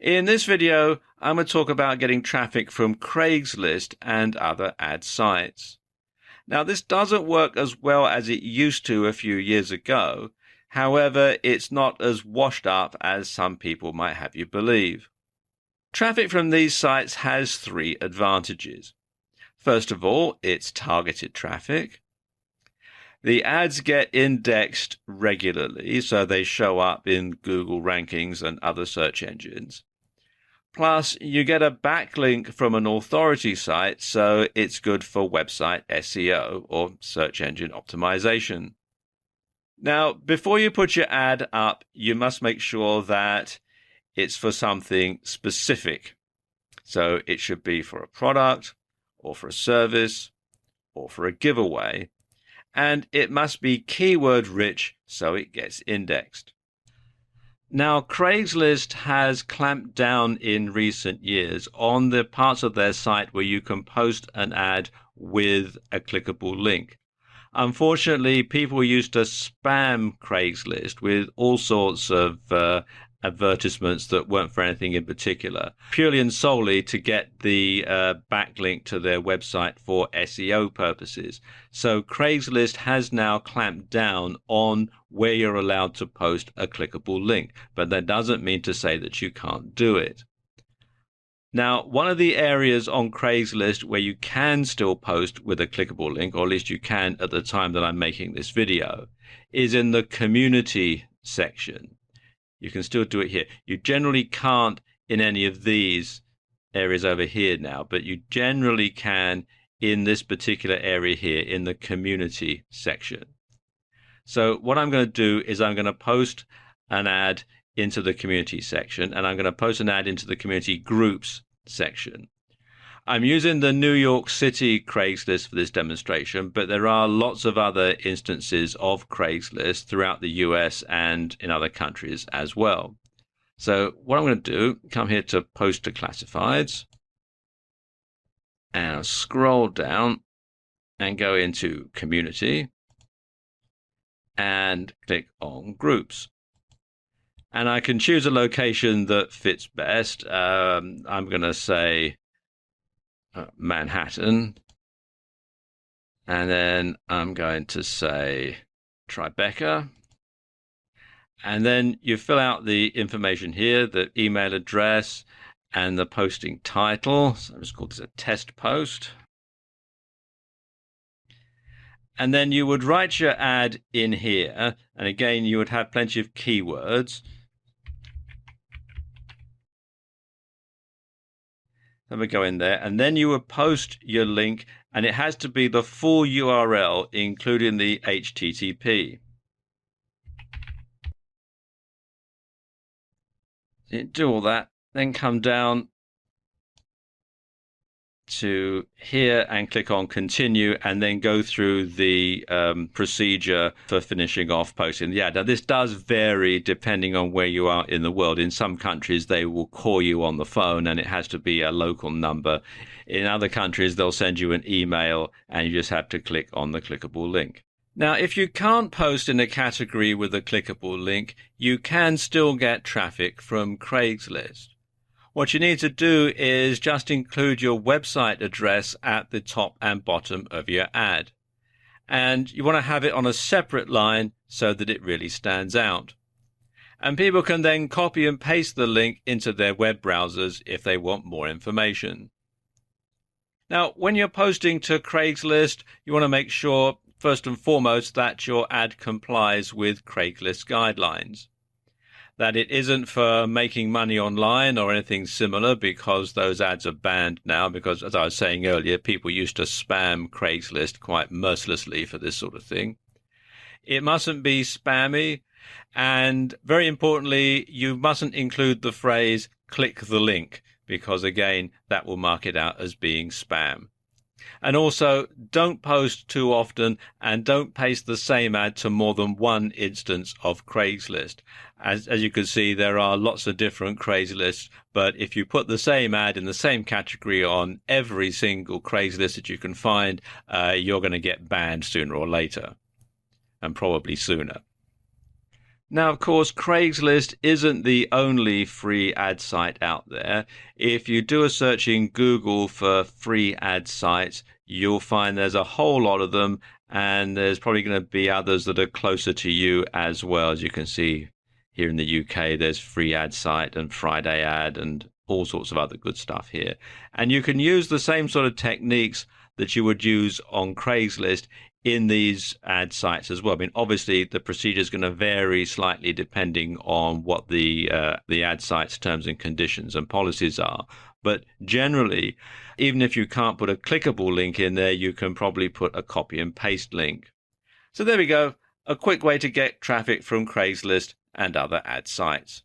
In this video, I'm going to talk about getting traffic from Craigslist and other ad sites. Now, this doesn't work as well as it used to a few years ago. However, it's not as washed up as some people might have you believe. Traffic from these sites has three advantages. First of all, it's targeted traffic. The ads get indexed regularly, so they show up in Google rankings and other search engines. Plus, you get a backlink from an authority site, so it's good for website SEO or search engine optimization. Now, before you put your ad up, you must make sure that it's for something specific. So it should be for a product, or for a service, or for a giveaway. And it must be keyword rich so it gets indexed. Now, Craigslist has clamped down in recent years on the parts of their site where you can post an ad with a clickable link. Unfortunately, people used to spam Craigslist with all sorts of advertisements that weren't for anything in particular, purely and solely to get the backlink to their website for SEO purposes. So Craigslist has now clamped down on where you're allowed to post a clickable link, but that doesn't mean to say that you can't do it. Now, one of the areas on Craigslist where you can still post with a clickable link, or at least you can at the time that I'm making this video, is in the community section. You can still do it here. You generally can't in any of these areas over here now, but you generally can in this particular area here in the community section. So what I'm going to do is I'm going to post an ad into the community section, and I'm going to post an ad into the community groups section. I'm using the New York City Craigslist for this demonstration, but there are lots of other instances of Craigslist throughout the US and in other countries as well. So what I'm going to do, come here to Post to Classifieds, and scroll down and go into Community and click on Groups. And I can choose a location that fits best. I'm going to say Manhattan, and then I'm going to say Tribeca, and then you fill out the information here, the email address and the posting title. So I'm just call this a test post, and then you would write your ad in here, and again you would have plenty of keywords. Then we go in there, and then you would post your link, and it has to be the full URL, including the HTTP. You do all that, then come down to here and click on continue, and then go through the procedure for finishing off posting the ad. Now, this does vary depending on where you are in the world. In some countries, they will call you on the phone and it has to be a local number. In other countries, they'll send you an email and you just have to click on the clickable link. Now, if you can't post in a category with a clickable link, you can still get traffic from Craigslist. What you need to do is just include your website address at the top and bottom of your ad. And you want to have it on a separate line so that it really stands out. And people can then copy and paste the link into their web browsers if they want more information. Now, when you're posting to Craigslist, you want to make sure, first and foremost, that your ad complies with Craigslist guidelines. That it isn't for making money online or anything similar, because those ads are banned now, because, as I was saying earlier, people used to spam Craigslist quite mercilessly for this sort of thing. It mustn't be spammy, and very importantly, you mustn't include the phrase "click the link," because again, that will mark it out as being spam. And also, don't post too often, and don't paste the same ad to more than one instance of Craigslist. As you can see, there are lots of different Craigslist, but if you put the same ad in the same category on every single Craigslist that you can find, you're going to get banned sooner or later, and probably sooner. Now, of course, Craigslist isn't the only free ad site out there. If you do a search in Google for free ad sites, you'll find there's a whole lot of them, and there's probably going to be others that are closer to you as well. As you can see here in the UK, there's Free Ad Site and Friday Ad and all sorts of other good stuff here. And you can use the same sort of techniques that you would use on Craigslist in these ad sites as well. I mean, obviously, the procedure is going to vary slightly depending on what the ad site's terms and conditions and policies are. But generally, even if you can't put a clickable link in there, you can probably put a copy and paste link. So there we go, a quick way to get traffic from Craigslist and other ad sites.